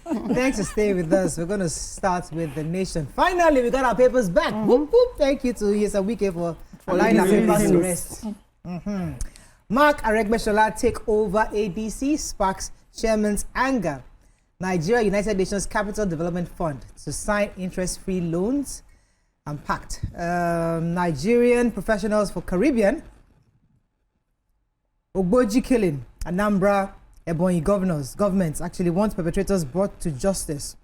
Thanks for staying with us. We're going to start with the nation. Finally, we got our papers back. Whoop, whoop. Thank you to Yesawike for allowing our papers to rest. Mark Aregbesola take over ADC, sparks chairman's anger. Nigeria United Nations Capital Development Fund to sign interest-free loans and pact. Nigerian professionals for Caribbean. Ogboji killing. Anambra, Ebonyi governments actually want perpetrators brought to justice.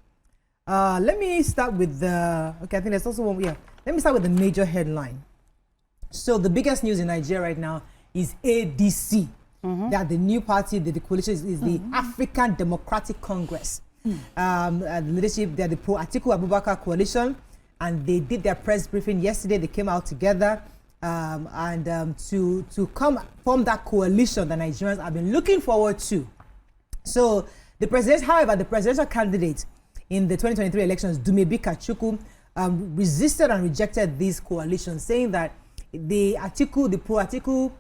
Let me start with the, okay, I think there's also one, yeah. Let me start with the major headline. So the biggest news in Nigeria right now is ADC. That the new party, the coalition is the African Democratic Congress. The leadership, they're the pro-Atiku Abubakar coalition, and they did their press briefing yesterday. They came out together to come form that coalition that Nigerians have been looking forward to. So the presidential candidate in the 2023 elections, Dumebi Kachukwu, resisted and rejected this coalition, saying that the pro-Atiku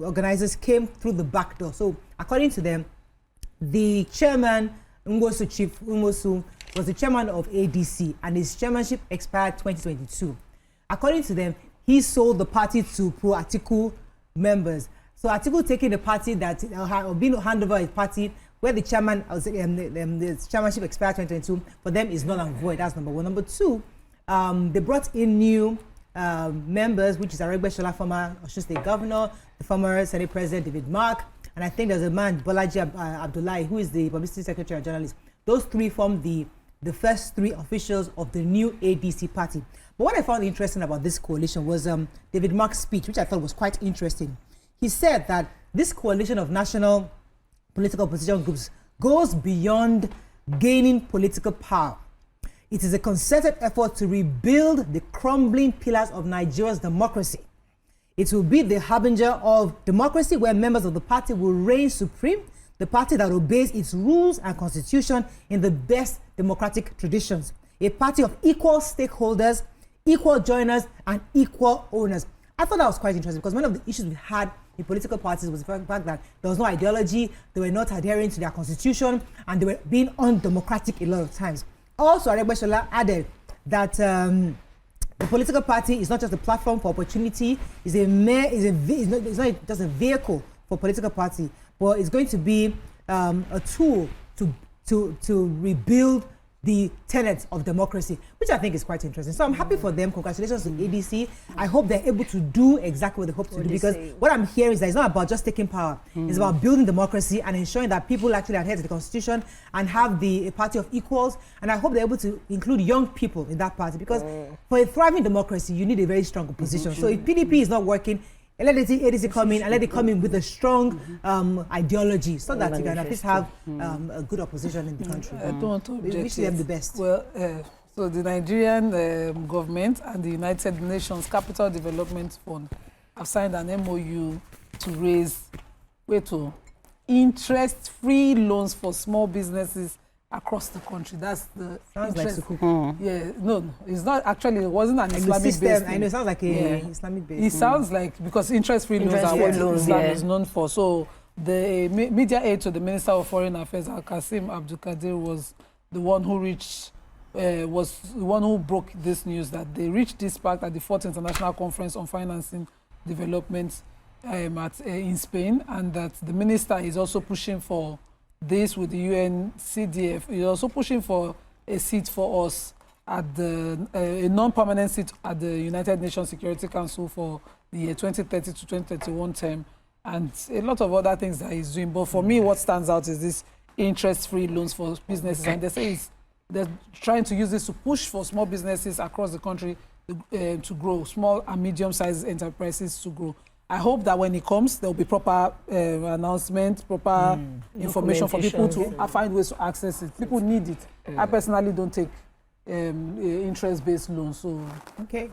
organizers came through the back door. So according to them, the chairman, Chief Umosu, was the chairman of ADC, and his chairmanship expired 2022. According to them, he sold the party to pro-Atiku members. So Atiku taking the party that had been handed over his party, where the chairman, the chairmanship expired 2022, for them is null and void. That's number one. Number two, they brought in new members, which is Aregbesola, former Osun State Governor, the former Senate President David Mark, and I think there's a man, Bolaji Abdullahi, who is the Publicity Secretary and journalist. Those three form the first three officials of the new ADC party. But what I found interesting about this coalition was David Mark's speech, which I thought was quite interesting. He said that this coalition of national political opposition groups goes beyond gaining political power. It is a concerted effort to rebuild the crumbling pillars of Nigeria's democracy. It will be the harbinger of democracy, where members of the party will reign supreme, the party that obeys its rules and constitution in the best democratic traditions. A party of equal stakeholders, equal joiners, and equal owners. I thought that was quite interesting, because one of the issues we had in political parties was the fact that there was no ideology, they were not adhering to their constitution, and they were being undemocratic a lot of times. Also, Aregbesola added that the political party is not just a platform for opportunity, it's not just a vehicle for political party, but it's going to be a tool to rebuild the tenets of democracy, which I think is quite interesting. So I'm happy for them. Congratulations to ADC. I hope they're able to do exactly what they hope to do, because what I'm hearing is that it's not about just taking power. It's about building democracy and ensuring that people actually adhere to the constitution and have a party of equals. And I hope they're able to include young people in that party, because for a thriving democracy, you need a very strong opposition. So if PDP is not working, let the ADC come in, and let it come in with a strong ideology, so that you can at least have a good opposition in the country. I don't want to we wish them the best. Well, so the Nigerian government and the United Nations Capital Development Fund have signed an MOU to raise interest-free loans for small businesses across the country. That's the sounds interest. like Sukuk. Yeah, no, it's not actually. It wasn't an Islamic based. I know it sounds like a Islamic based. It sounds like, because interest-free loans are what Islam is known for. So the media aide to the Minister of Foreign Affairs, Al-Qasim Abdul-Qadir, was the one who broke this news, that they reached this pact at the 4th International Conference on Financing Development in Spain, and that the minister is also pushing for this with the UNCDF. He's also pushing for a seat for us at a non-permanent seat at the United Nations Security Council for the year 2030 to 2031 term, and a lot of other things that he's doing. But for me, what stands out is this interest-free loans for businesses, and they say they're trying to use this to push for small businesses across the country to grow, small and medium-sized enterprises to grow. I hope that when it comes, there will be proper announcement, proper information for people to find ways to access it. People need it. I personally don't take interest-based loans. So okay,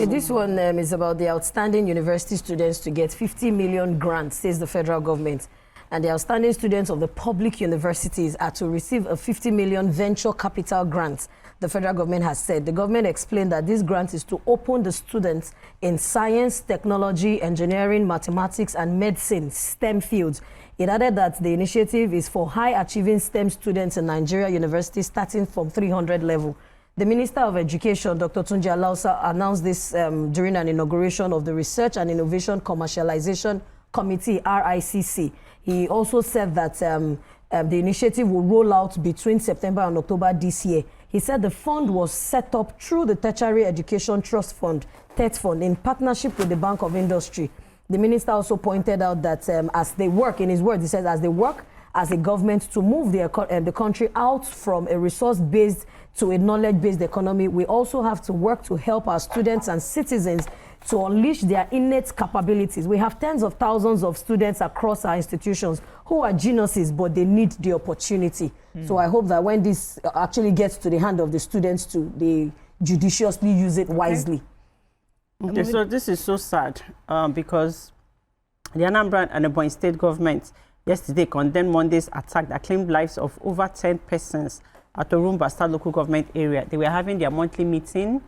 this one is about the outstanding university students to get 50 million grants, says the federal government. and the outstanding students of the public universities are to receive a 50 million venture capital grant. The federal government has said. The government explained that this grant is to open the students in science, technology, engineering, mathematics, and medicine, STEM fields. It added that the initiative is for high-achieving STEM students in Nigeria universities starting from 300 level. The Minister of Education, Dr. Tunji Alausa, announced this during an inauguration of the Research and Innovation Commercialization Committee, RICC. He also said that the initiative will roll out between September and October this year. He said the fund was set up through the Tertiary Education Trust Fund, TET Fund, in partnership with the Bank of Industry. The minister also pointed out that as they work, in his words, he says, as they work as a government to move the country out from a resource-based to a knowledge-based economy, we also have to work to help our students and citizens to unleash their innate capabilities. We have tens of thousands of students across our institutions who are geniuses, but they need the opportunity. So I hope that when this actually gets to the hand of the students, they judiciously use it wisely. Okay, so this is so sad because the Anambra and the Borne state government yesterday condemned Monday's attack that claimed lives of over 10 persons at Orumba State local government area. They were having their monthly meeting,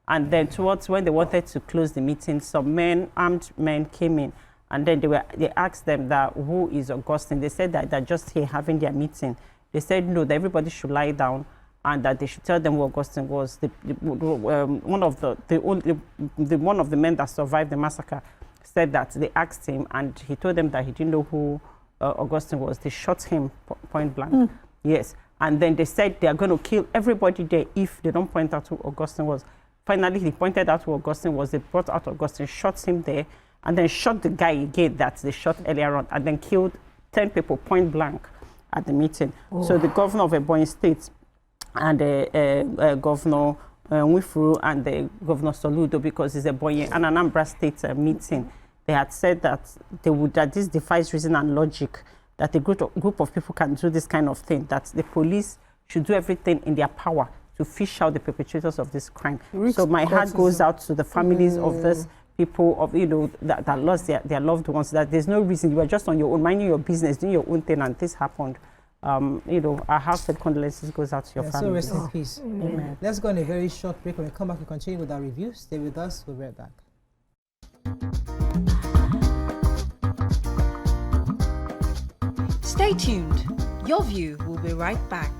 and then towards when they wanted to close the meeting, some armed men came in, and then they asked them that who is Augustine. They said that they're just here having their meeting. They said no, that everybody should lie down, and that they should tell them who Augustine was. One of the men that survived the massacre said that they asked him, and he told them that he didn't know who Augustine was. They shot him point blank. Yes, and then they said they are going to kill everybody there if they don't point out who Augustine was. Finally, he pointed out who Augustine was. They brought out Augustine, shot him there, and then shot the guy again that they shot earlier on, and then killed 10 people point blank at the meeting. Oh. So the governor of Ebonyi State and Governor Nwifuru and the Governor Soludo, because it's a Ebonyi and Anambra State meeting, they had said that that this defies reason and logic, that a group of people can do this kind of thing, that the police should do everything in their power to fish out the perpetrators of this crime. So my heart goes out to the families of these people, that lost their loved ones, that there's no reason. You are just on your own, minding your business, doing your own thing, and this happened. Our heartfelt condolences goes out to your family. So rest in peace. Amen. Let's go on a very short break. When we come back, we continue with our review. Stay with us. We'll be right back. Stay tuned. Your View will be right back.